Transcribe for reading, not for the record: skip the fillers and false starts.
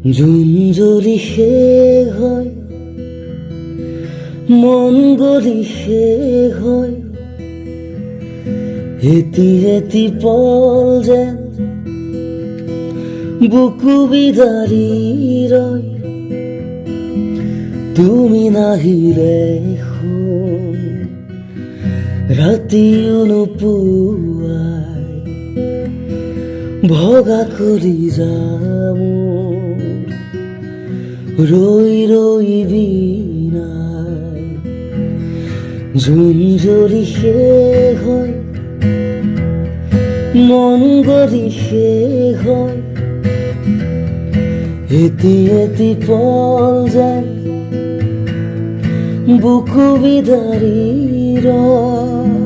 June যদি শেষ হয়, মন গলি শেষ হয়, এটি এটি পল যেন বুকু বিদাৰি ৰয়। তুমি নাহিলে শুন ৰাতিও নোপোৱাই ভগা কৰি যাম ৰৈ ৰৈ বিনাই। জুন যদি শেষ হয়, মন গলি শেষ হয়, এটি এটি পল যেন বুকু বিদাৰি ৰয়।